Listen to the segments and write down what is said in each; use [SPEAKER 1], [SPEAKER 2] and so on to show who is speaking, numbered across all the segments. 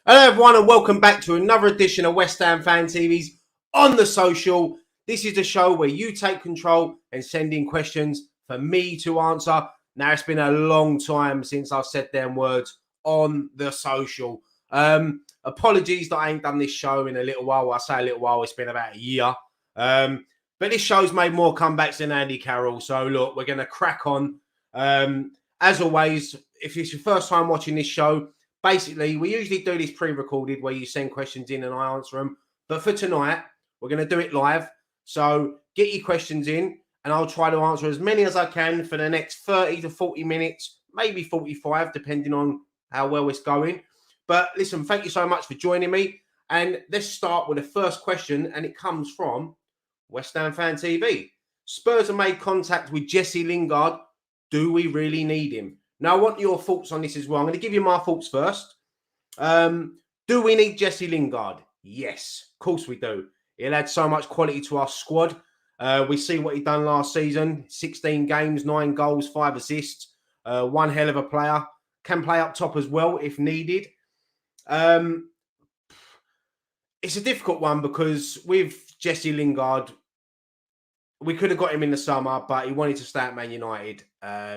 [SPEAKER 1] Hello everyone and welcome back to another edition of West Ham Fan TV's On The Social. This is the show where you take control and send in questions for me to answer. Now it's been a long time since I've said them words on the social. Apologies that I ain't done this show in a little while. I say a little while, it's been about a year. But this show's made more comebacks than Andy Carroll. So look, we're going to crack on. As always, if it's your first time watching this show, basically, we usually do this pre-recorded where you send questions in and I answer them. But for tonight, we're going to do it live. So get your questions in and I'll try to answer as many as I can for the next 30 to 40 minutes, maybe 45, depending on how well it's going. But listen, thank you so much for joining me. And let's start with the first question. And it comes from West Ham Fan TV. Spurs have made contact with Jesse Lingard. Do we really need him? Now, I want your thoughts on this as well. I'm going to give you my thoughts first. Do we need Jesse Lingard? Yes, of course we do. He'll add so much quality to our squad. We see what he done last season. 16 games, 9 goals, 5 assists. One hell of a player. Can play up top as well if needed. It's a difficult one because with Jesse Lingard, we could have got him in the summer, but he wanted to stay at Man United.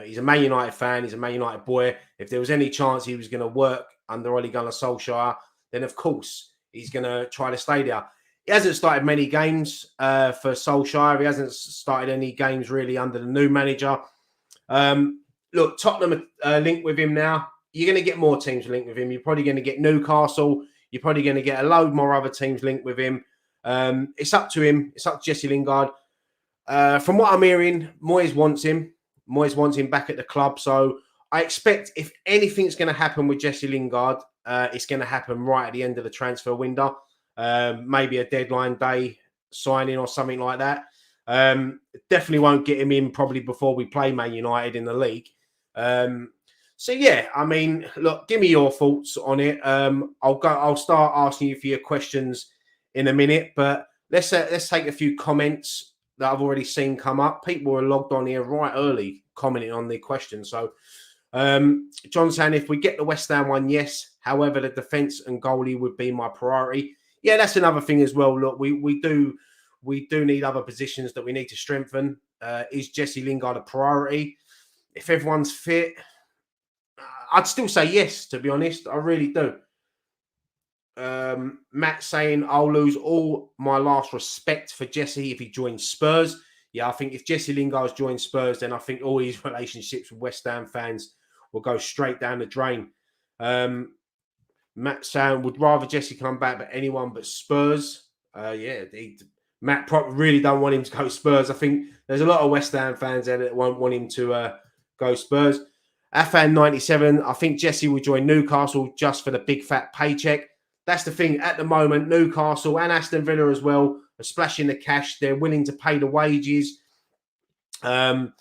[SPEAKER 1] He's a Man United fan. He's a Man United boy. If there was any chance he was going to work under Ole Gunnar Solskjaer, then of course he's going to try to stay there. He hasn't started many games for Solskjaer. He hasn't started any games really under the new manager. Look, Tottenham are linked with him now. You're going to get more teams linked with him. You're probably going to get Newcastle. You're probably going to get a load more other teams linked with him. It's up to him. It's up to Jesse Lingard. From what I'm hearing, Moyes wants him. Moyes wants him back at the club. So I expect if anything's going to happen with Jesse Lingard, it's going to happen right at the end of the transfer window. Maybe a deadline day signing or something like that. Definitely won't get him in probably before we play Man United in the league. So yeah, I mean, look, give me your thoughts on it. I'll start asking you for your questions in a minute, but let's take a few comments that I've already seen come up. People were logged on here right early commenting on the question. So John saying, if we get the West Ham one, yes. However, the defence and goalie would be my priority. Yeah, that's another thing as well. Look, we do need other positions that we need to strengthen. Is Jesse Lingard a priority? If everyone's fit, I'd still say yes, to be honest. I really do. Matt saying, I'll lose all my last respect for Jesse if he joins Spurs. Yeah, I think if Jesse Lingard's joined Spurs, then I think all his relationships with West Ham fans will go straight down the drain. Matt saying, would rather Jesse come back, but anyone but Spurs. Matt really don't want him to go Spurs. I think there's a lot of West Ham fans there that won't want him to go Spurs. Afan97, I think Jesse will join Newcastle just for the big fat paycheck. That's the thing. At the moment, Newcastle and Aston Villa as well are splashing the cash. They're willing to pay the wages up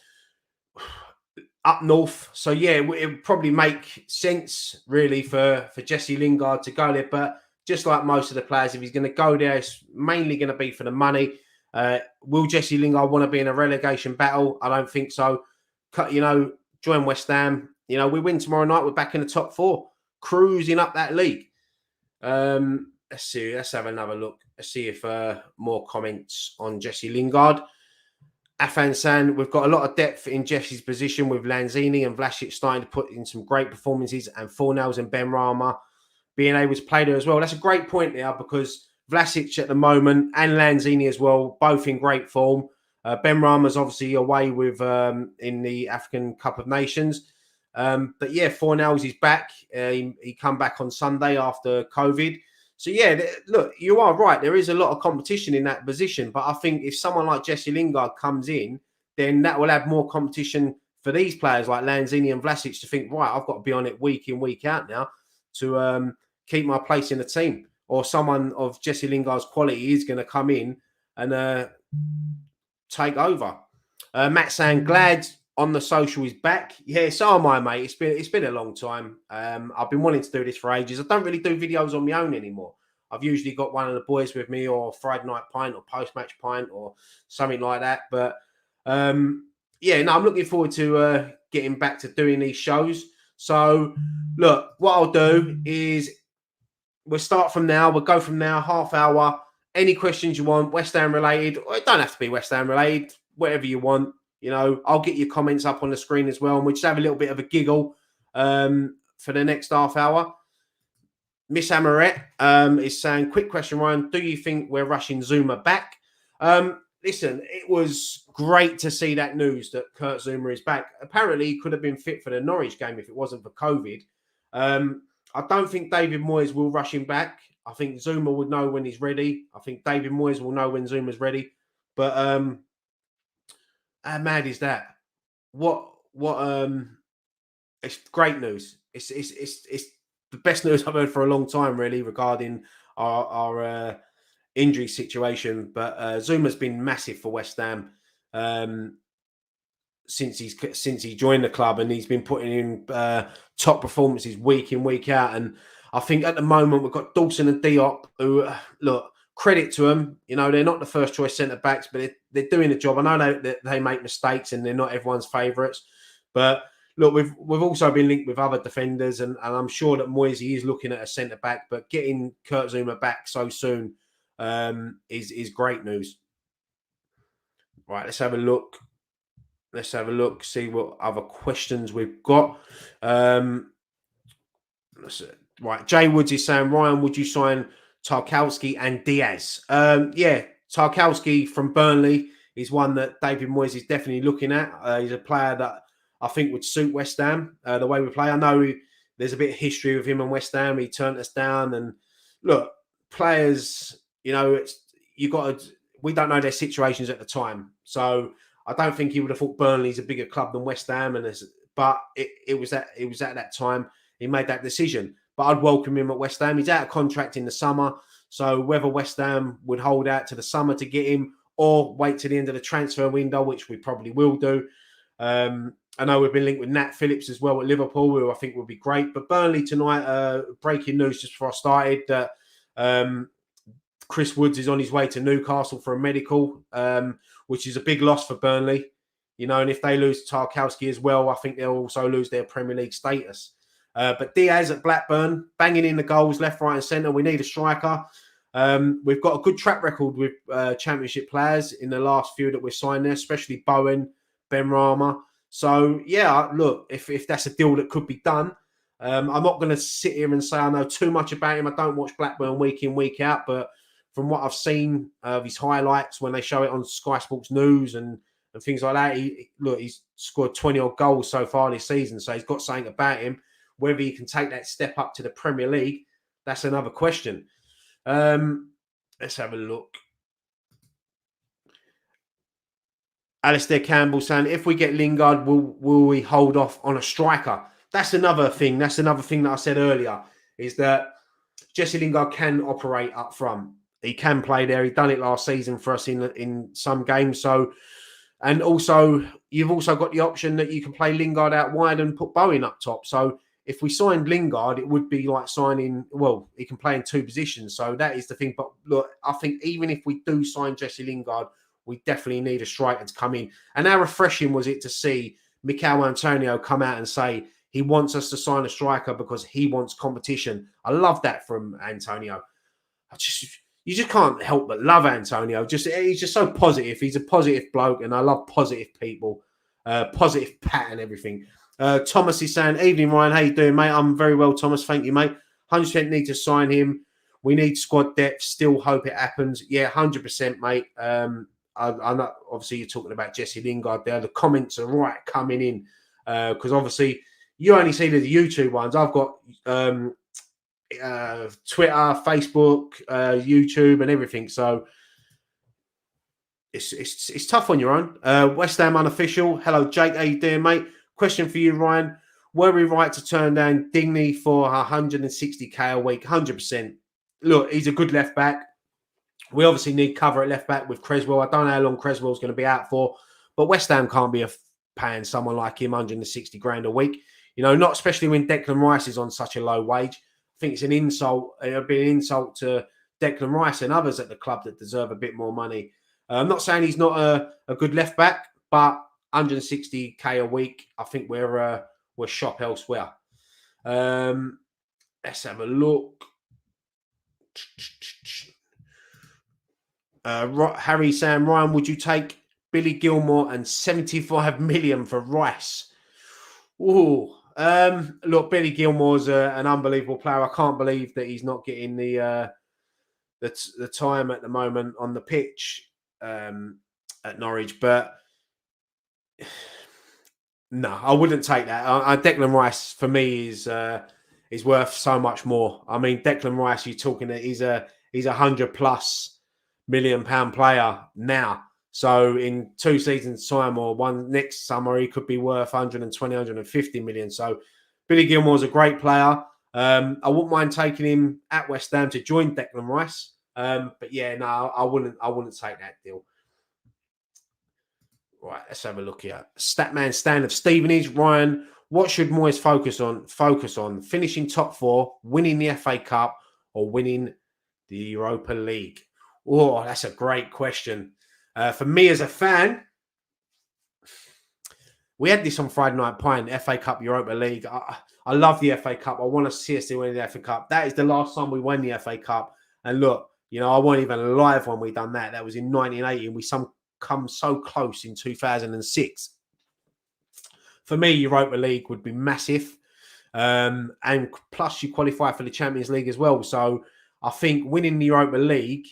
[SPEAKER 1] north. So, yeah, it would probably make sense, really, for Jesse Lingard to go there. But just like most of the players, if he's going to go there, it's mainly going to be for the money. Will Jesse Lingard want to be in a relegation battle? I don't think so. Join West Ham. We win tomorrow night. We're back in the top 4, cruising up that league. Let's see. Let's have another look. Let's see if more comments on Jesse Lingard. Afan San, we've got a lot of depth in Jesse's position with Lanzini and Vlasic starting to put in some great performances, and Fornals and Benrahma being able to play there as well. That's a great point there because Vlasic at the moment and Lanzini as well, both in great form. Benrahma's obviously away with in the African Cup of Nations. But yeah, Fornals is back. He come back on Sunday after COVID. So yeah, look, you are right. There is a lot of competition in that position. But I think if someone like Jesse Lingard comes in, then that will add more competition for these players like Lanzini and Vlasic to think, right, I've got to be on it week in, week out now to keep my place in the team. Or someone of Jesse Lingard's quality is going to come in and take over. Matt saying, glad on the social is back. Yeah, so am I, mate. It's been a long time. I've been wanting to do this for ages. I don't really do videos on my own anymore. I've usually got one of the boys with me, or Friday night pint, or post-match pint, or something like that. But I'm looking forward to getting back to doing these shows. So, look, what I'll do is we'll start from now. We'll go from now, half hour. Any questions you want, West Ham related, or it don't have to be West Ham related, whatever you want. You know, I'll get your comments up on the screen as well, and we'll just have a little bit of a giggle for the next half hour. Miss Amaret is saying, quick question, Ryan. Do you think we're rushing Zuma back? Listen, it was great to see that news that Kurt Zuma is back. Apparently, he could have been fit for the Norwich game if it wasn't for COVID. I don't think David Moyes will rush him back. I think Zuma would know when he's ready. I think David Moyes will know when Zuma's ready. But how mad is that? What it's great news. It's the best news I've heard for a long time, really, regarding our injury situation. But Zuma's been massive for West Ham since he joined the club, and he's been putting in top performances week in, week out. And I think at the moment we've got Dawson and Diop, who look, credit to them. You know, they're not the first choice centre backs, but they're doing the job. I know they make mistakes and they're not everyone's favourites, but look, we've also been linked with other defenders, and I'm sure that Moyes is looking at a centre back. But getting Kurt Zuma back so soon is great news. Right, let's have a look. See what other questions we've got. Right, Jay Woods is saying, Ryan, would you sign Tarkowski and Diaz? Yeah, Tarkowski from Burnley is one that David Moyes is definitely looking at. He's a player that I think would suit West Ham, the way we play. I know there's a bit of history with him and West Ham. He turned us down. And look, players, you know, we don't know their situations at the time. So I don't think he would have thought Burnley's a bigger club than West Ham. But it was at that time he made that decision. But I'd welcome him at West Ham. He's out of contract in the summer. So whether West Ham would hold out to the summer to get him or wait to the end of the transfer window, which we probably will do. I know we've been linked with Nat Phillips as well at Liverpool, who I think will be great. But Burnley tonight, breaking news just before I started, that Chris Woods is on his way to Newcastle for a medical, which is a big loss for Burnley. You know, and if they lose Tarkowski as well, I think they'll also lose their Premier League status. But Diaz at Blackburn, banging in the goals, left, right and centre. We need a striker. We've got a good track record with Championship players in the last few that we've signed there, especially Bowen, Benrahma. So, yeah, look, if that's a deal that could be done, I'm not going to sit here and say I know too much about him. I don't watch Blackburn week in, week out, but from what I've seen of his highlights when they show it on Sky Sports News and things like that, he's scored 20-odd goals so far this season, so he's got something about him. Whether he can take that step up to the Premier League, that's another question. Let's have a look. Alistair Campbell saying, if we get Lingard, will we hold off on a striker? That's another thing. That's another thing that I said earlier, is that Jesse Lingard can operate up front. He can play there. He done it last season for us in some games. So, and also, you've also got the option that you can play Lingard out wide and put Bowen up top. So, if we signed Lingard, it would be like signing, well, he can play in two positions. So, that is the thing. But look, I think even if we do sign Jesse Lingard, we definitely need a striker to come in. And how refreshing was it to see Mikel Antonio come out and say he wants us to sign a striker because he wants competition. I love that from Antonio. You just can't help but love Antonio. He's just so positive. He's a positive bloke, and I love positive people, positive pat and everything. Thomas is saying, evening, Ryan. How you doing, mate? I'm very well, Thomas. Thank you, mate. 100% need to sign him. We need squad depth. Still hope it happens. Yeah, 100%, mate. I know, obviously, you're talking about Jesse Lingard there. The comments are right coming in because obviously you only see the YouTube ones. I've got Twitter, Facebook, YouTube, and everything. So it's tough on your own. West Ham unofficial. Hello, Jake. How you doing, mate? Question for you, Ryan. Were we right to turn down Dingley for 160k a week? 100%. Look, he's a good left back. We obviously need cover at left back with Creswell. I don't know how long Creswell's going to be out for, but West Ham can't be paying someone like him 160 grand a week. You know, not especially when Declan Rice is on such a low wage. I think it's an insult. It would be an insult to Declan Rice and others at the club that deserve a bit more money. I'm not saying he's not a good left back, but 160k a week, I think we're shop elsewhere. Let's have a look. Harry Sam Ryan, would you take Billy Gilmore and 75 million for Rice? Oh, look, Billy Gilmore's an unbelievable player. I can't believe that he's not getting the time at the moment on the pitch at Norwich. But no, I wouldn't take that. Declan Rice for me is worth so much more. I mean, Declan Rice, you're talking that he's a £100+ million player now. So in 2 seasons' time or one next summer, he could be worth 120, 150 million. So Billy Gilmore's a great player. I wouldn't mind taking him at West Ham to join Declan Rice. But yeah, no, I wouldn't take that deal. Right, let's have a look here. Statman Stan of Stevenage. Ryan, what should Moyes focus on? Finishing top 4, winning the FA Cup, or winning the Europa League? Oh, that's a great question. For me as a fan, we had this on Friday Night Pint, FA Cup, Europa League. I love the FA Cup. I want to see us win the FA Cup. That is the last time we won the FA Cup. And look, I wasn't even alive when we done that. That was in 1980, and we come so close in 2006. For me, Europa League would be massive. And plus you qualify for the Champions League as well. So I think winning the Europa League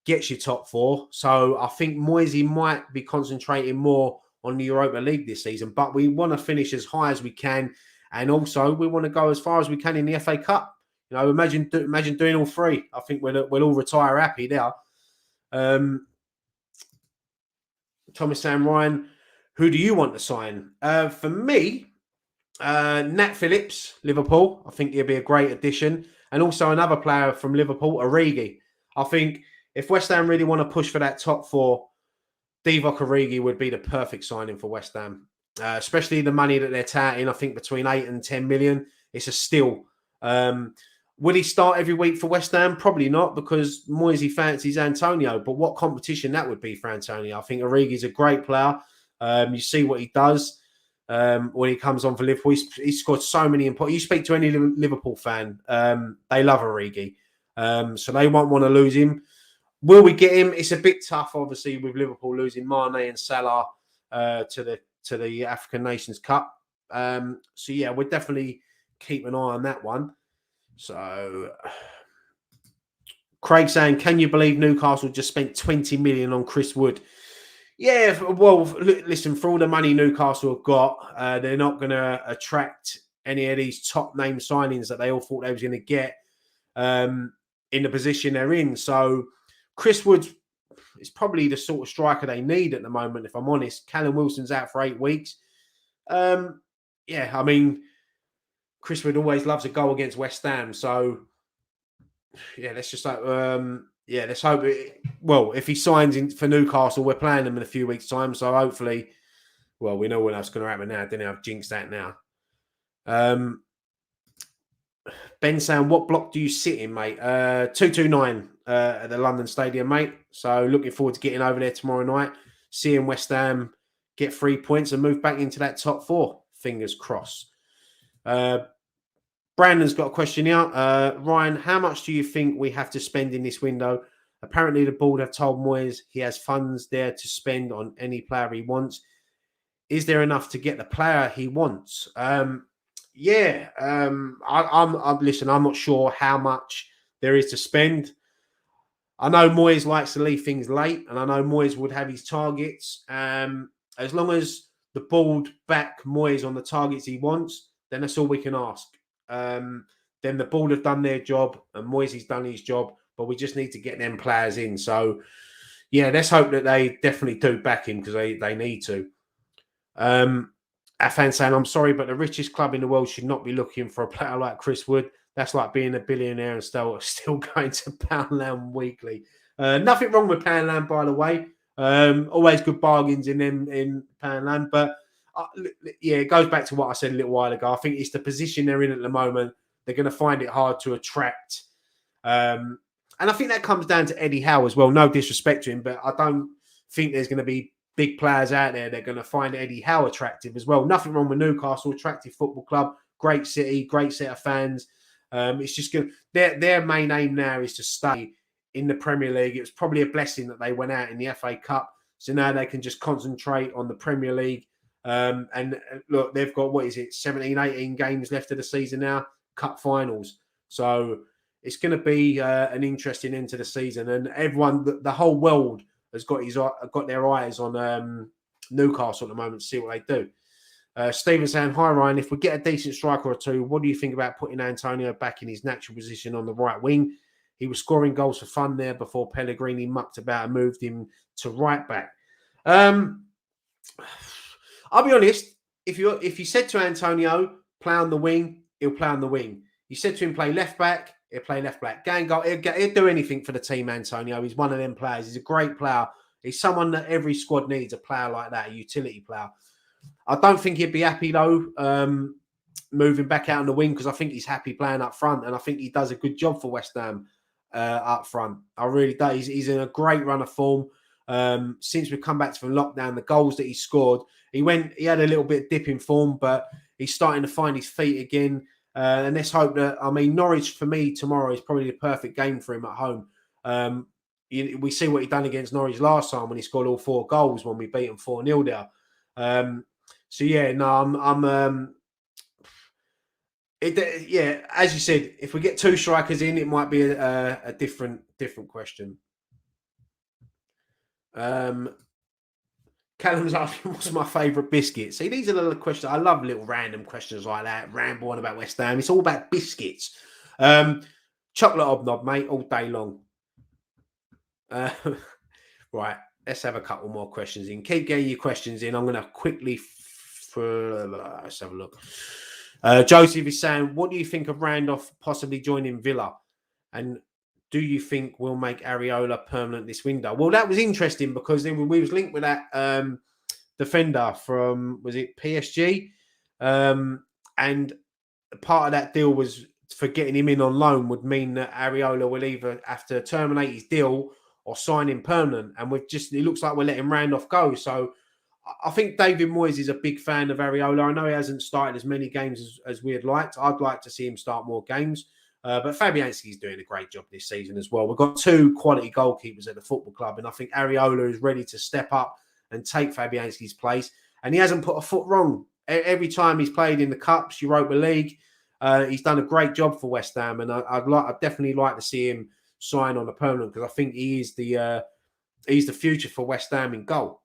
[SPEAKER 1] gets you top 4. So I think Moisey might be concentrating more on the Europa League this season, but we want to finish as high as we can. And also we want to go as far as we can in the FA Cup. Imagine doing all 3. I think we'll all retire happy there. Thomas Sam Ryan, who do you want to sign? For me, Nat Phillips, Liverpool. I think he'll be a great addition. And also another player from Liverpool, Origi. I think if West Ham really want to push for that top 4, Divock Origi would be the perfect signing for West Ham. Especially the money that they're touting, I think between 8 and 10 million. It's a steal. Will he start every week for West Ham? Probably not, because Moisey fancies Antonio. But what competition that would be for Antonio? I think Origi's a great player. You see what he does when he comes on for Liverpool. He's scored so many important. You speak to any Liverpool fan, they love Origi. So they won't want to lose him. Will we get him? It's a bit tough, obviously, with Liverpool losing Mane and Salah to the African Nations Cup. So yeah, we'll definitely keep an eye on that one. So Craig saying, can you believe Newcastle just spent 20 million on Chris Wood? Yeah, well, listen, for all the money Newcastle have got, they're not going to attract any of these top name signings that they all thought they was going to get in the position they're in. So Chris Wood is probably the sort of striker they need at the moment, if I'm honest. Callum Wilson's out for 8 weeks. Yeah, I mean, Chris Wood always loves a goal against West Ham. So, yeah, let's just let's hope well, if he signs in for Newcastle, we're playing them in a few weeks' time. So hopefully, well, we know when that's going to happen now. Didn't I've jinxed that now. Ben saying, what block do you sit in, mate? 229 at the London Stadium, mate. So looking forward to getting over there tomorrow night, seeing West Ham get 3 points and move back into that top 4. Fingers crossed. Brandon's got a question here. Ryan, how much do you think we have to spend in this window? Apparently, the board have told Moyes he has funds there to spend on any player he wants. Is there enough to get the player he wants? Listen, I'm not sure how much there is to spend. I know Moyes likes to leave things late, and I know Moyes would have his targets. As long as the board back Moyes on the targets he wants, then that's all we can ask. Then the board have done their job and Moyes has done his job, but we just need to get them players in. So, yeah, let's hope that they definitely do back him, because they need to. Afan saying, I'm sorry, but the richest club in the world should not be looking for a player like Chris Wood. That's like being a billionaire and still going to Poundland weekly. Nothing wrong with Poundland, by the way. Always good bargains in Poundland, but it goes back to what I said a little while ago. I think it's the position they're in at the moment. They're going to find it hard to attract. And I think that comes down to Eddie Howe as well. No disrespect to him, but I don't think there's going to be big players out there that are going to find Eddie Howe attractive as well. Nothing wrong with Newcastle, attractive football club, great city, great set of fans. It's just going their main aim now is to stay in the Premier League. It was probably a blessing that they went out in the FA Cup, so now they can just concentrate on the Premier League. And look, they've got, 17, 18 games left of the season now, cup finals. So it's going to be an interesting end to the season. And everyone, the whole world has got their eyes on Newcastle at the moment to see what they do. Stephen saying, hi Ryan, if we get a decent striker or two, what do you think about putting Antonio back in his natural position on the right wing? He was scoring goals for fun there before Pellegrini mucked about and moved him to right back. I'll be honest, if you said to Antonio, play on the wing, he'll play on the wing. You said to him, play left back, he'll play left back. He'll do anything for the team, Antonio. He's one of them players. He's a great player. He's someone that every squad needs, a player like that, a utility player. I don't think he'd be happy, though, moving back out on the wing, because I think he's happy playing up front, and I think he does a good job for West Ham up front. I really do. He's in a great run of form. Since we've come back from lockdown, the goals that he scored, he had a little bit of dip in form, but he's starting to find his feet again. And let's hope that, Norwich for me tomorrow is probably the perfect game for him at home. We see what he done against Norwich last time when he scored all 4 goals when we beat him 4-0 there. As you said, if we get 2 strikers in, it might be a different question. Callum's asking, what's my favourite biscuit? See, these are the questions. I love little random questions like that, ramble on about West Ham. It's all about biscuits. Chocolate hobnob, mate, all day long. Right, let's have a couple more questions in. Keep getting your questions in. I'm going to quickly... let's have a look. Joseph is saying, what do you think of Randolph possibly joining Villa? And do you think we'll make Areola permanent this window? Well, that was interesting because we was linked with that defender from, was it PSG? And part of that deal was for getting him in on loan would mean that Areola will either have to terminate his deal or sign him permanent. And it looks like we're letting Randolph go. So I think David Moyes is a big fan of Areola. I know he hasn't started as many games as we'd liked. I'd like to see him start more games. But Fabianski's doing a great job this season as well. We've got 2 quality goalkeepers at the football club, and I think Areola is ready to step up and take Fabianski's place. And he hasn't put a foot wrong. Every time he's played in the Cups, Europa League, he's done a great job for West Ham, and I'd definitely like to see him sign on a permanent, because I think he's the future for West Ham in goal.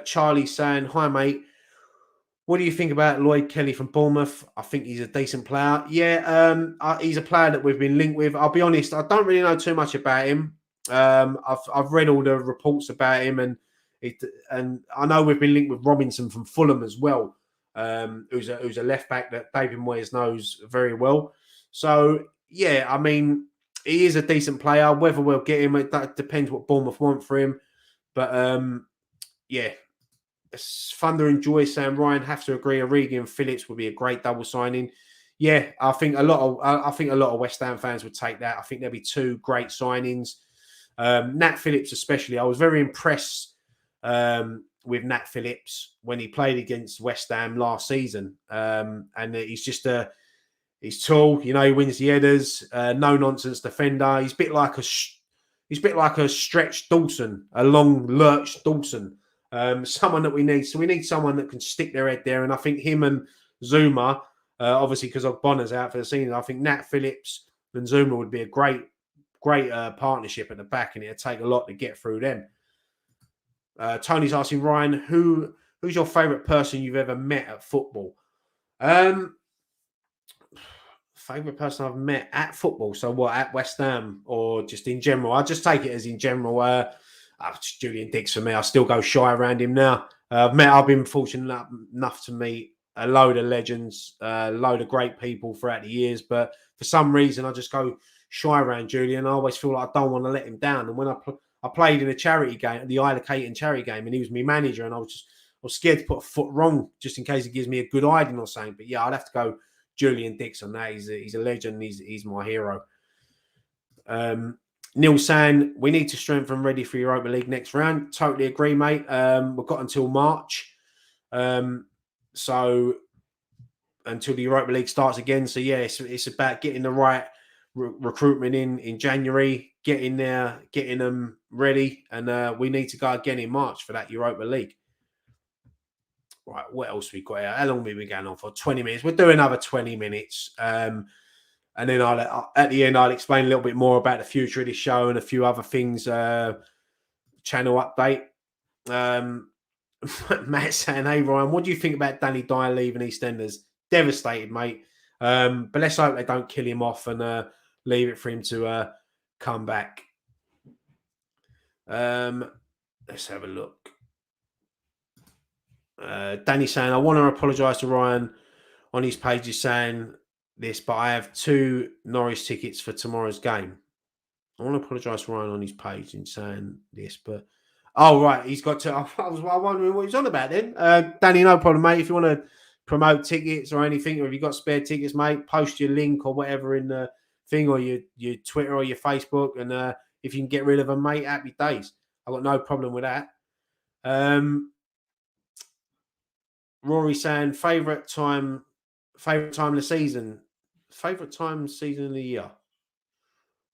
[SPEAKER 1] Charlie saying, hi mate, what do you think about Lloyd Kelly from Bournemouth? I think he's a decent player. Yeah, he's a player that we've been linked with. I'll be honest, I don't really know too much about him. I've read all the reports about him, and I know we've been linked with Robinson from Fulham as well, who's a left back that David Moyes knows very well. So yeah, he is a decent player. Whether we'll get him, that depends what Bournemouth want for him. But yeah. Thunder and Joy saying, Ryan, have to agree, Origi and Phillips would be a great double signing. Yeah, I think a lot of West Ham fans would take that. I think there'll be 2 great signings. Nat Phillips especially. I was very impressed with Nat Phillips when he played against West Ham last season. And he's he's tall, he wins the headers, no nonsense defender. He's a bit like a stretched Dawson, a long lurched Dawson. Someone that we need. So we need someone that can stick their head there. And I think him and Zuma, obviously because Bonner's out for the season, I think Nat Phillips and Zuma would be a great partnership at the back, and it'd take a lot to get through them. Tony's asking, Ryan, who's your favourite person you've ever met at football? Favourite person I've met at football? So what, at West Ham or just in general? I'll just take it as in general. Julian Dix for me. I still go shy around him now. I've been fortunate enough to meet a load of legends, a load of great people throughout the years, but for some reason I just go shy around Julian. I always feel like I don't want to let him down. And when I played in a charity game, the Isle of Caton charity game, and he was my manager, and I was scared to put a foot wrong just in case he gives me a good hiding or something. But yeah, I'd have to go Julian Dix on that. He's a legend. He's my hero. Neil saying, we need to strengthen ready for Europa League next round. Totally agree, mate. We've got until March. So until the Europa League starts again. So yeah, it's about getting the right recruitment in January, getting there, getting them ready, and we need to go again in March for that Europa League. Right, what else we got here? How long have we been going on for? 20 minutes. We'll do another 20 minutes. And then at the end, I'll explain a little bit more about the future of this show and a few other things. Channel update. Matt saying, "Hey Ryan, what do you think about Danny Dyer leaving EastEnders?" Devastated, mate. But let's hope they don't kill him off and leave it for him to come back. Let's have a look. Danny saying, "I want to apologise to Ryan on his page. He's saying this, but I have 2 Norwich tickets for tomorrow's game. I want to apologise to Ryan on his page in saying this, but oh right, he's got to. I was wondering what he was on about then. Danny, no problem, mate. If you want to promote tickets or anything, or if you got spare tickets, mate, post your link or whatever in the thing, or your Twitter or your Facebook, and if you can get rid of them, mate, happy days. I've got no problem with that." Rory saying favourite time of the season. Favourite time season of the year.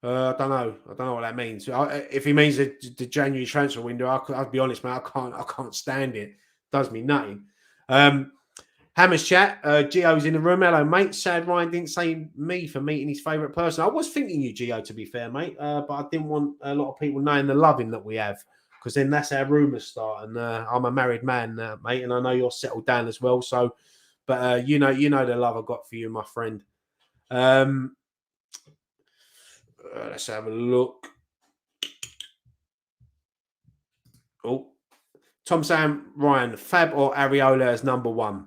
[SPEAKER 1] I don't know. I don't know what that means. If he means the January transfer window, I'll be honest, man. I can't stand it. It does me nothing. Hammers chat. Gio's in the room. Hello, mate. Sad Ryan didn't say me for meeting his favourite person. I was thinking you, Gio, to be fair, mate. But I didn't want a lot of people knowing the loving that we have, because then that's how rumours start. And I'm a married man, mate, and I know you're settled down as well. So, but you know the love I got for you, my friend. Let's have a look. Oh, Tom Sam Ryan, Fab or Areola as number 1?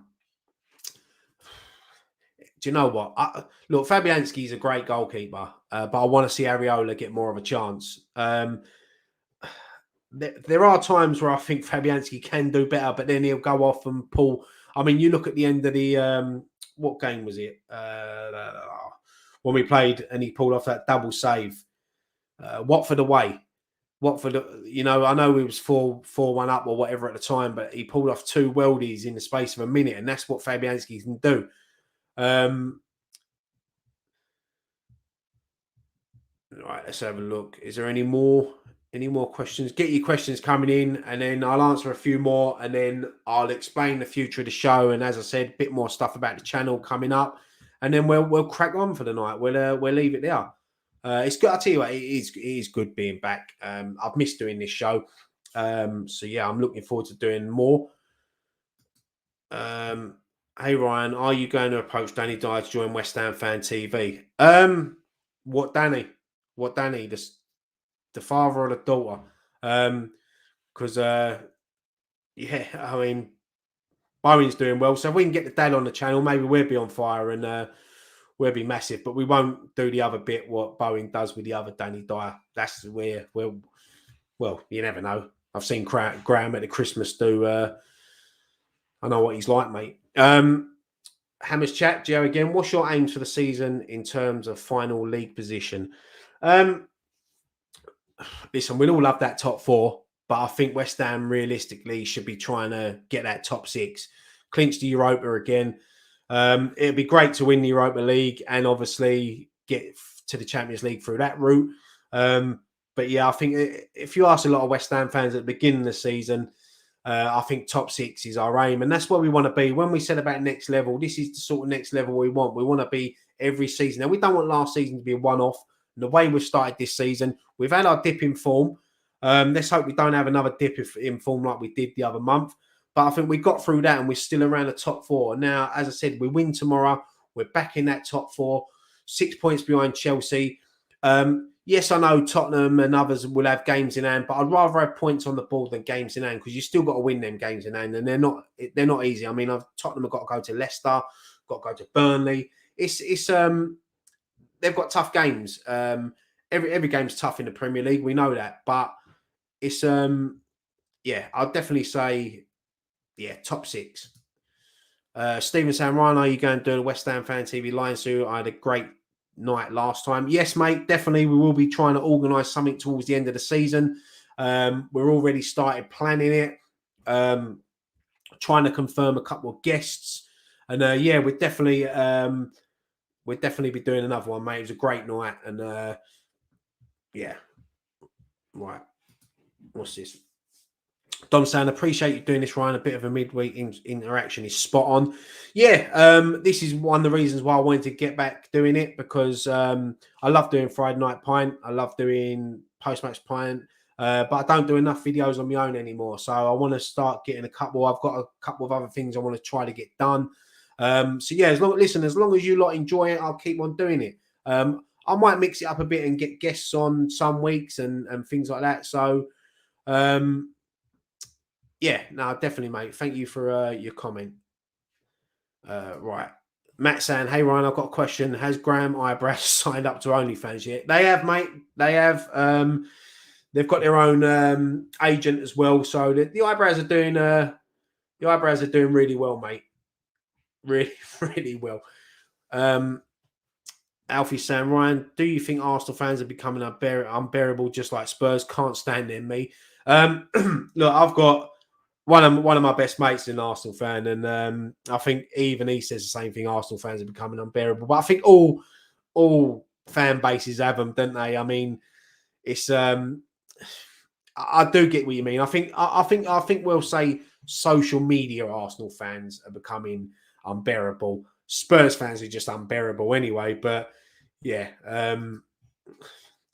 [SPEAKER 1] Do you know what? Look, Fabianski's a great goalkeeper, but I want to see Areola get more of a chance. There are times where I think Fabianski can do better, but then he'll go off and pull. I mean, you look at the end of the what game was it? When we played and he pulled off that double save. Watford away. Watford, I know he was 4-1 up or whatever at the time, but he pulled off 2 worldies in the space of a minute, and that's what Fabianski can do. Right, let's have a look. Is there any more questions? Get your questions coming in, and then I'll answer a few more, and then I'll explain the future of the show. And as I said, a bit more stuff about the channel coming up, and then we'll crack on for the night. We'll leave it there. It's good. I'll tell you what, it is good being back. I've missed doing this show. So yeah, I'm looking forward to doing more. Hey Ryan, are you going to approach Danny Dyer to join West Ham Fan TV? What Danny? The father or the daughter? Because yeah, I mean, Bowen's doing well, so if we can get the dad on the channel, maybe we'll be on fire and we'll be massive. But we won't do the other bit what Bowen does with the other Danny Dyer. That's where well, you never know. I've seen Graham at the Christmas do. I know what he's like, mate. Hammers chat, Joe again. What's your aims for the season in terms of final league position? Listen, we'll all love that top 4, but I think West Ham realistically should be trying to get that top 6, clinch the Europa again. It'd be great to win the Europa League and obviously get to the Champions League through that route. But yeah, I think if you ask a lot of West Ham fans at the beginning of the season, I think top 6 is our aim, and that's where we want to be. When we said about next level, this is the sort of next level we want. We want to be every season. Now, we don't want last season to be a one-off. And the way we've started this season, we've had our dip in form. Let's hope we don't have another dip in form like we did the other month. But I think we got through that and we're still around the top 4. Now, as I said, we win tomorrow. We're back in that top 4, 6 points behind Chelsea. Yes, I know Tottenham and others will have games in hand, but I'd rather have points on the board than games in hand, because you still got to win them games in hand, and they're not easy. I mean, Tottenham have got to go to Leicester, got to go to Burnley. It's they've got tough games. Every game's tough in the Premier League. We know that, but it's yeah, I'd definitely say top 6. Stephen saying, Ryan, are you going to do a West Ham Fan TV line suit? I had a great night last time. Yes, mate, definitely. We will be trying to organise something towards the end of the season. We're already started planning it, trying to confirm a couple of guests. And yeah, we'd definitely be doing another one, mate. It was a great night, and yeah, right. What's this? Dom saying, appreciate you doing this, Ryan. A bit of a midweek interaction is spot on. Yeah, this is one of the reasons why I wanted to get back doing it, because I love doing Friday Night Pint. I love doing post-match pint, but I don't do enough videos on my own anymore. So I want to start getting a couple. I've got a couple of other things I want to try to get done. So yeah, as long as you lot enjoy it, I'll keep on doing it. I might mix it up a bit and get guests on some weeks and things like that. So yeah, no, definitely, mate. Thank you for your comment. Right. Matt saying, hey, Ryan, I've got a question. Has Graham Eyebrows signed up to OnlyFans yet? They have, mate. They have. They've got their own agent as well. So the Eyebrows are doing really well, mate. Really, really well. Alfie saying, Ryan, do you think Arsenal fans are becoming unbearable just like Spurs? Can't stand them, me. Look, I've got one of my best mates is an Arsenal fan, and I think even he says the same thing. Arsenal fans are becoming unbearable, but I think all fan bases have them, don't they? I mean, it's I do get what you mean. I think we'll say social media Arsenal fans are becoming unbearable. Spurs fans are just unbearable anyway. But yeah,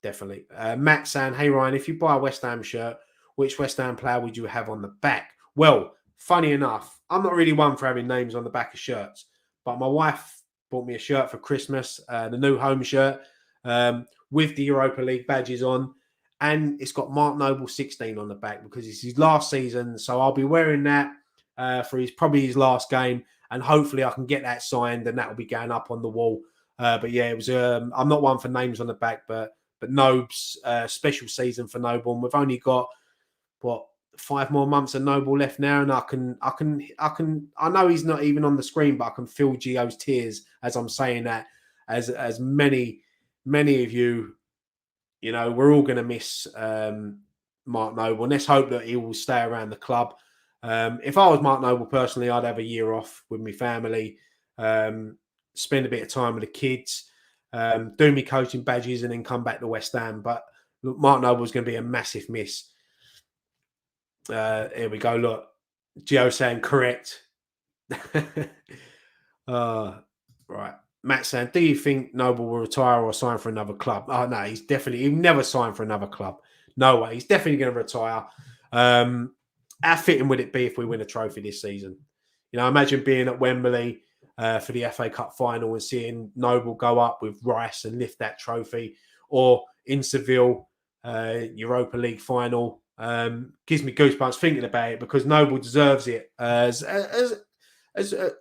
[SPEAKER 1] definitely. Matt saying, hey Ryan, if you buy a West Ham shirt, which West Ham player would you have on the back? Well, funny enough, I'm not really one for having names on the back of shirts, but my wife bought me a shirt for Christmas, the new home shirt, with the Europa League badges on, and it's got Mark Noble 16 on the back because it's his last season. So I'll be wearing that for probably his last game, and hopefully I can get that signed, and that will be going up on the wall. But yeah, it was. I'm not one for names on the back, but Noble's special season for Noble, and we've only got 5 more months of Noble left now, and I know he's not even on the screen, but I can feel Gio's tears as I'm saying that. As many of you, we're all going to miss Mark Noble, and let's hope that he will stay around the club. If I was Mark Noble personally, I'd have a year off with my family, spend a bit of time with the kids, do me coaching badges, and then come back to West Ham. But look, Mark Noble's going to be a massive miss. Here we go. Look, Gio saying correct. Right. Matt saying, do you think Noble will retire or sign for another club? Oh, no, he'll never sign for another club. No way. He's definitely going to retire. How fitting would it be if we win a trophy this season? Imagine being at Wembley for the FA Cup final and seeing Noble go up with Rice and lift that trophy, or in Seville, Europa League final. Gives me goosebumps thinking about it, because Noble deserves it as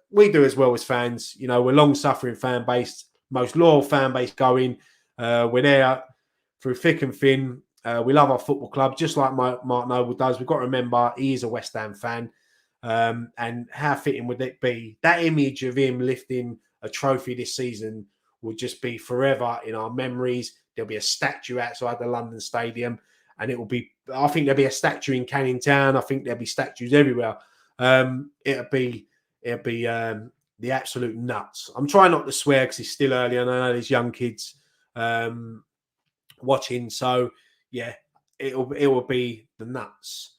[SPEAKER 1] we do as well as fans. We're long-suffering fan base, most loyal fan base going. We're there through thick and thin. We love our football club, just like Mark Noble does. We've got to remember he is a West Ham fan. And how fitting would it be? That image of him lifting a trophy this season will just be forever in our memories. There'll be a statue outside the London Stadium, and it will be, I think there'll be a statue in Canning Town. I think there'll be statues everywhere. It'll be the absolute nuts. I'm trying not to swear because it's still early, and I know there's young kids watching. So yeah, it will be the nuts.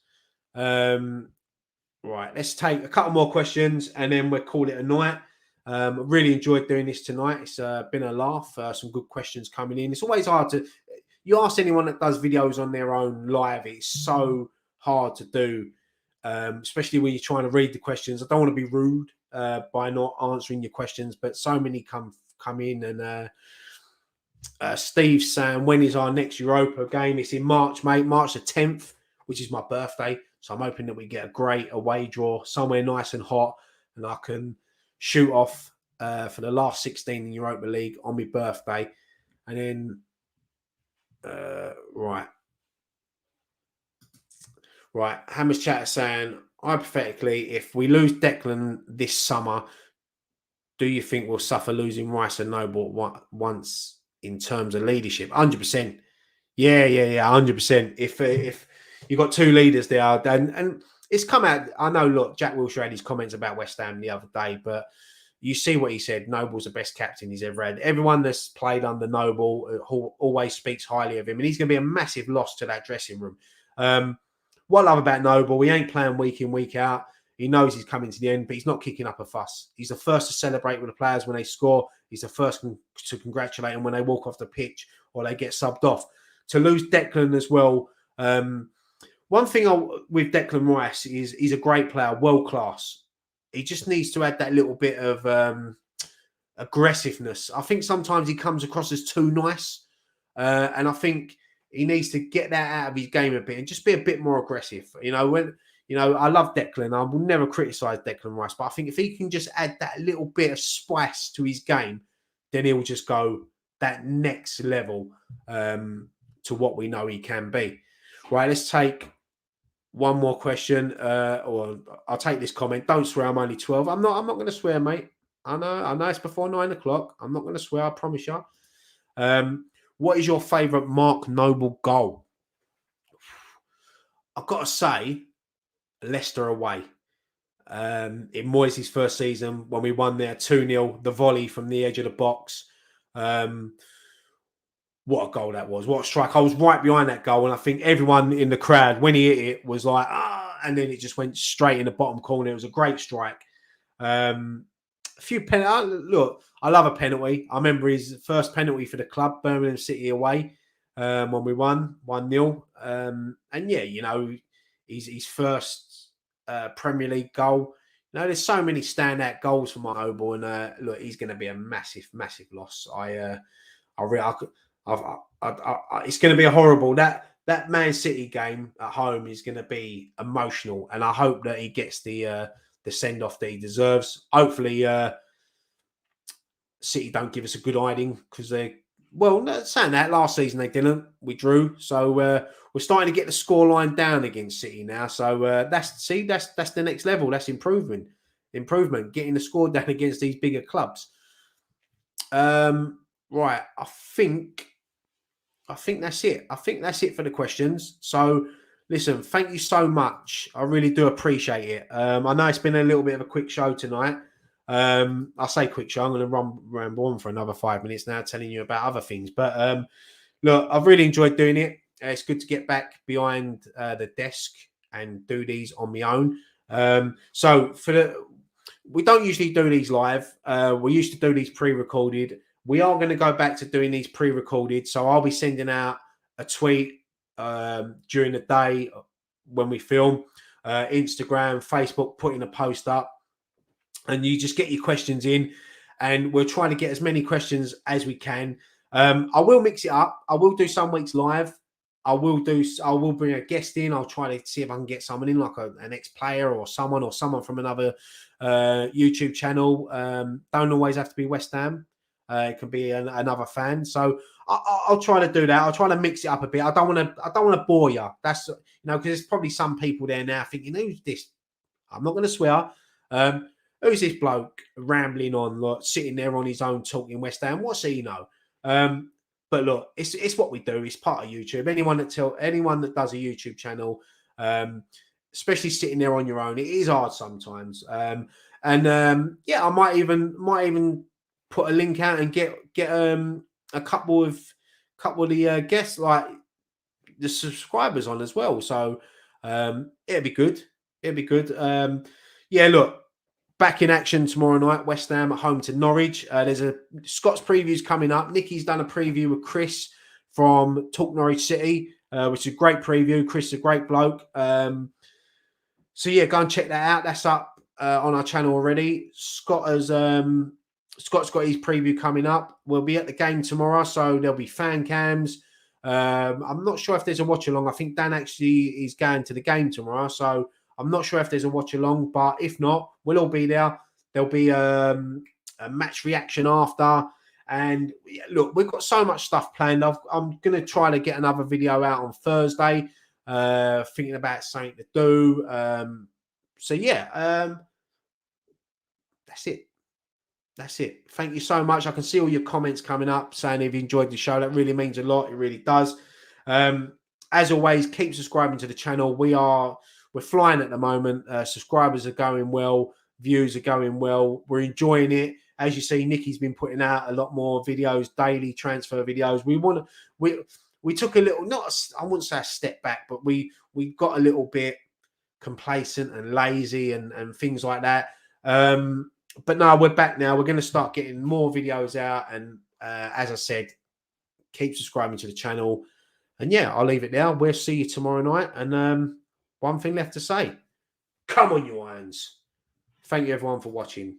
[SPEAKER 1] Right, let's take a couple more questions and then we'll call it a night. Really enjoyed doing this tonight. It's been a laugh. Some good questions coming in. It's always hard to. You ask anyone that does videos on their own live, it's so hard to do, especially when you're trying to read the questions. I don't want to be rude by not answering your questions, but so many come in. And Steve's saying, when is our next Europa game? It's in March, mate. March the 10th, which is my birthday. So I'm hoping that we get a great away draw somewhere nice and hot, and I can shoot off for the last 16 in Europa League on my birthday. And then, right. Hammer's chat is saying, hypothetically, if we lose Declan this summer, do you think we'll suffer losing Rice and Noble once in terms of leadership? 100%. Yeah, 100%. If you've got two leaders there, and it's come out. I know. Look, Jack Wilshere had his comments about West Ham the other day, but you see what he said. Noble's the best captain he's ever had. Everyone that's played under Noble always speaks highly of him, and he's going to be a massive loss to that dressing room. What I love about Noble, he ain't playing week in, week out. He knows he's coming to the end, but he's not kicking up a fuss. He's the first to celebrate with the players when they score. He's the first to congratulate them when they walk off the pitch or they get subbed off. To lose Declan as well. One thing with Declan Rice is he's a great player, world class. He just needs to add that little bit of aggressiveness. I think sometimes he comes across as too nice. And I think he needs to get that out of his game a bit and just be a bit more aggressive. I love Declan. I will never criticise Declan Rice, but I think if he can just add that little bit of spice to his game, then he'll just go that next level to what we know he can be. Right, let's take one more question, or I'll take this comment. Don't swear, I'm only 12. I'm not going to swear, mate. I know it's before 9 o'clock. I'm not going to swear, I promise you. What is your favourite Mark Noble goal? I've got to say, Leicester away. In Moyes' first season, when we won there 2-0, the volley from the edge of the box. What a goal that was. What a strike. I was right behind that goal, and I think everyone in the crowd, when he hit it, was like, and then it just went straight in the bottom corner. It was a great strike. A few penalties. Look, I love a penalty. I remember his first penalty for the club, Birmingham City away, when we won 1-0. And yeah, his first Premier League goal. There's so many standout goals for my Noble, and look, he's going to be a massive, massive loss. It's going to be a horrible. That Man City game at home is going to be emotional, and I hope that he gets the send off that he deserves. Hopefully, City don't give us a good hiding because saying that last season they didn't. We drew, so we're starting to get the scoreline down against City now. So that's the next level. That's improvement. Getting the score down against these bigger clubs. Right, I think that's it. I think that's it for the questions. So, listen, thank you so much. I really do appreciate it. I know it's been a little bit of a quick show tonight. I say quick show. I'm going to ramble on for another 5 minutes now, telling you about other things. But look, I've really enjoyed doing it. It's good to get back behind the desk and do these on my own. We don't usually do these live. We used to do these pre-recorded. We are going to go back to doing these pre-recorded. So I'll be sending out a tweet during the day when we film, Instagram, Facebook, putting a post up. And you just get your questions in. And we're trying to get as many questions as we can. I will mix it up. I will do some weeks live. I will bring a guest in. I'll try to see if I can get someone in, like an ex-player or someone from another YouTube channel. Don't always have to be West Ham. It can be another fan. So I'll try to do that. I'll try to mix it up a bit. I don't want to bore you. That's because there's probably some people there now thinking, who's this? I'm not going to swear. Who's this bloke rambling on, like, sitting there on his own talking West Ham? What's he know? But look, it's what we do. It's part of YouTube. Anyone that does a YouTube channel, especially sitting there on your own, it is hard sometimes. I might even put a link out and get a couple of the guests, like the subscribers, on as well. So it'll be good. Look, back in action tomorrow night. West Ham at home to Norwich. There's a Scott's previews coming up. Nicky's done a preview with Chris from Talk Norwich City, which is a great preview. Chris is a great bloke. Go and check that out. That's up on our channel already. Scott's got his preview coming up. We'll be at the game tomorrow, so there'll be fan cams. I'm not sure if there's a watch along. I think Dan actually is going to the game tomorrow, so I'm not sure if there's a watch along. But if not, we'll all be there. There'll be a match reaction after. And look, we've got so much stuff planned. I'm going to try to get another video out on Thursday, thinking about something to do. That's it. Thank you so much. I can see all your comments coming up saying if you enjoyed the show. That really means a lot. It really does. As always, keep subscribing to the channel. We're flying at the moment. Subscribers are going well. views are going well. We're enjoying it. As you see, Nicky's been putting out a lot more videos, daily transfer videos. We took a little, I wouldn't say a step back, but we got a little bit complacent and lazy and things like that. But no, we're back now. We're going to start getting more videos out. And as I said, keep subscribing to the channel. And yeah, I'll leave it there. We'll see you tomorrow night. And one thing left to say. Come on, you Irons. Thank you, everyone, for watching.